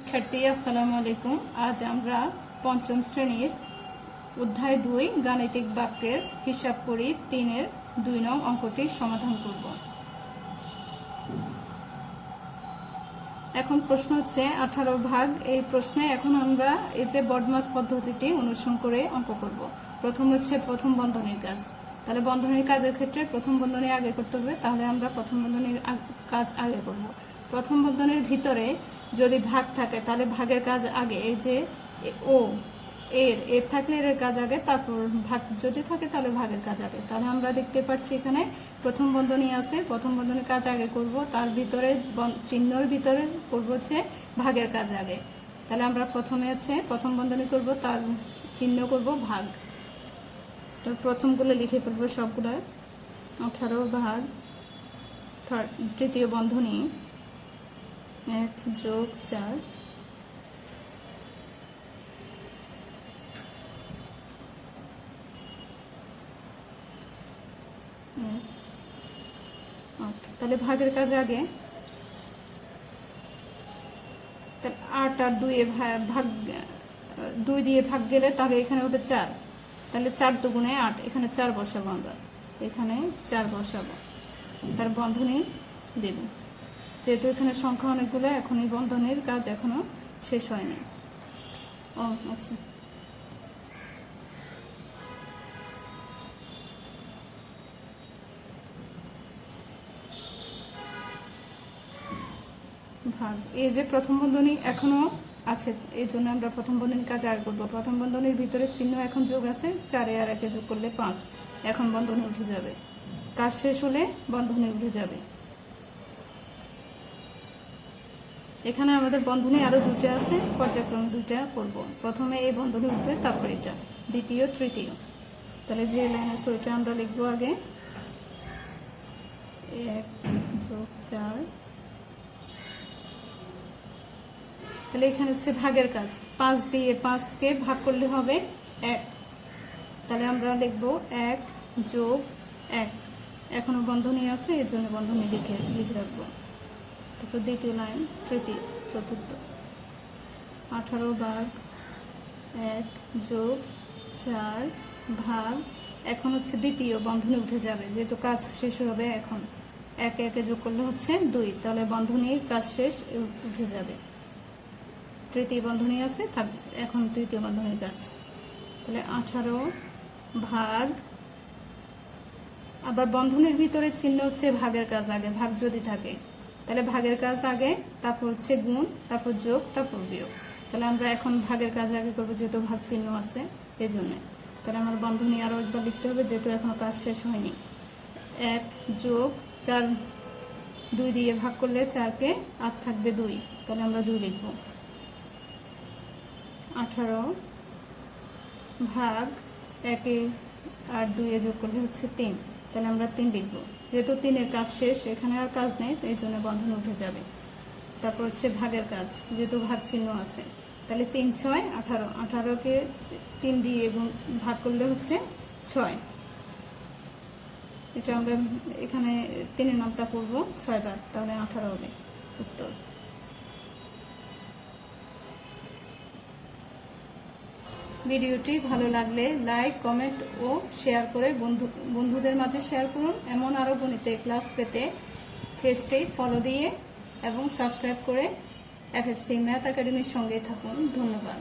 শিক্ষার্থী আসসালামু আলাইকুম। আজ আমরা পঞ্চম শ্রেণীর অধ্যায় 2 গাণিতিক বাক্যের হিসাব করি 3-এর 2 নং অঙ্কটির সমাধান করব। এখন প্রশ্ন হচ্ছে 18 ভাগ। এই প্রশ্নে এখন আমরা এই যে বডমাস পদ্ধতিটি অনুসরণ করে অঙ্ক করব। প্রথম হচ্ছে প্রথম বন্ধনীর কাজ। তাহলে বন্ধনীর কাজের ক্ষেত্রে প্রথম বন্ধনী আগে করতে হবে, তাহলে আমরা প্রথম বন্ধনীর কাজ আগে করব। প্রথম বন্ধনীর ভিতরে যদি ভাগ থাকে তাহলে ভাগের কাজ আগে, এই যে ও এর থাকলে এর কাজ আগে, তারপর ভাগ যদি থাকে তাহলে ভাগের কাজ আগে। তাহলে আমরা দেখতে পাচ্ছি এখানে প্রথম বন্ধনী আছে, প্রথম বন্ধনীর কাজ আগে করব, তার ভিতরে চিহ্নর ভিতরে করব হচ্ছে ভাগের কাজ আগে। তাহলে আমরা প্রথমে হচ্ছে প্রথম বন্ধনী করব, তার চিহ্ন করব ভাগ। তো প্রথমগুলো লিখে ফেলবো সবগুলো। 18 ভাগ তৃতীয় বন্ধনী 1 + 4 তাহলে ভাগের কাজ আগে। 8 আর 2 ভাগ 2 দিয়ে ভাগ গেলে তাহলে এখানে হবে 4। তাহলে 4 দুগুণে 8, এখানে 4 বসাবো আমরা, এখানে 4 বসাবো, তার বন্ধনী দেব। যেহেতু এখানে সংখ্যা অনেকগুলো, এখন এই বন্ধনীর কাজ এখনো শেষ হয়নি। আচ্ছা, ভাগ। এই যে প্রথম বন্ধনী এখনো আছে, এই জন্য আমরা প্রথম বন্ধনীর কাজ আগে করবো। প্রথম বন্ধনীর ভিতরে চিহ্ন এখন যোগ আছে, 4 আর 1 যোগ করলে 5। এখন বন্ধনী উঠে যাবে, কাজ শেষ হলে বন্ধনী উঠে যাবে। এখানে আমাদের বন্ধনী আরো 2টা আছে, পর্যায়ক্রমে 2টা করব। প্রথমে এই বন্ধনী উঠবে, তারপর এটা দ্বিতীয় তৃতীয়। তাহলে যে লাইন আছে ওইটা আমরা লিখবো আগে। 1 + 4। তাহলে এখানে হচ্ছে ভাগের কাজ, 5 দিয়ে 5কে ভাগ করলে হবে 1। তাহলে আমরা লিখবো 1 + 1। এখনো বন্ধনী আছে, এর জন্য বন্ধনী লিখে রাখবো। তারপর দ্বিতীয় লাইন, তৃতীয় চতুর্থ। 18 ভাগ 1 + 4 ভাগ, এখন হচ্ছে দ্বিতীয় বন্ধনী উঠে যাবে, যেহেতু কাজ শেষ হবে। এখন 1 1 যোগ করলে হচ্ছে 2, তাহলে বন্ধনীর কাজ শেষ, উঠে যাবে। তৃতীয় বন্ধনী আছে, থাকবে এখন তৃতীয় বন্ধনীর কাজ। তাহলে 18 ভাগ, আবার বন্ধনীর ভিতরে চিহ্ন হচ্ছে ভাগের কাজ আগে, ভাগ যদি থাকে তাহলে ভাগের কাজ আগে, তারপর হচ্ছে গুণ, তারপর যোগ, তারপর বিয়োগ। তাহলে আমরা এখন ভাগের কাজ আগে করবো, যেহেতু ভাগ চিহ্ন আছে এই জন্য। তাহলে আমার বন্ধনী আরো একবার লিখতে হবে, যেহেতু এখনো কাজ শেষ হয়নি। 1 + 4, 2 দিয়ে ভাগ করলে 4কে আর থাকবে 2, তাহলে আমরা 2 লিখবো। 18 ভাগ 1 আর 2 যোগ করলে হচ্ছে 3, তাহলে আমরা 3 লিখবো। যেহেতু 3-এর কাজ শেষ, এখানে আর কাজ নেই, এই জন্য বন্ধনী উঠে যাবে। তারপর হচ্ছে ভাগের কাজ, যেহেতু ভাগ চিহ্ন আছে, তাহলে 3 × 6 = 18। 18কে 3 দিয়ে ভাগ করলে হচ্ছে 6। এটা আমরা এখানে 3-এর নামটা করবো 6 বার, তাহলে 18 হবে উত্তর। ভিডিওটি ভালো লাগলে লাইক, কমেন্ট ও শেয়ার করে বন্ধুদের মাঝে শেয়ার করুন। এমন আরো গণিতের ক্লাস পেতে পেজটি ফলো দিয়ে এবং সাবস্ক্রাইব করে FFC ম্যাথ একাডেমির সঙ্গে থাকুন। ধন্যবাদ।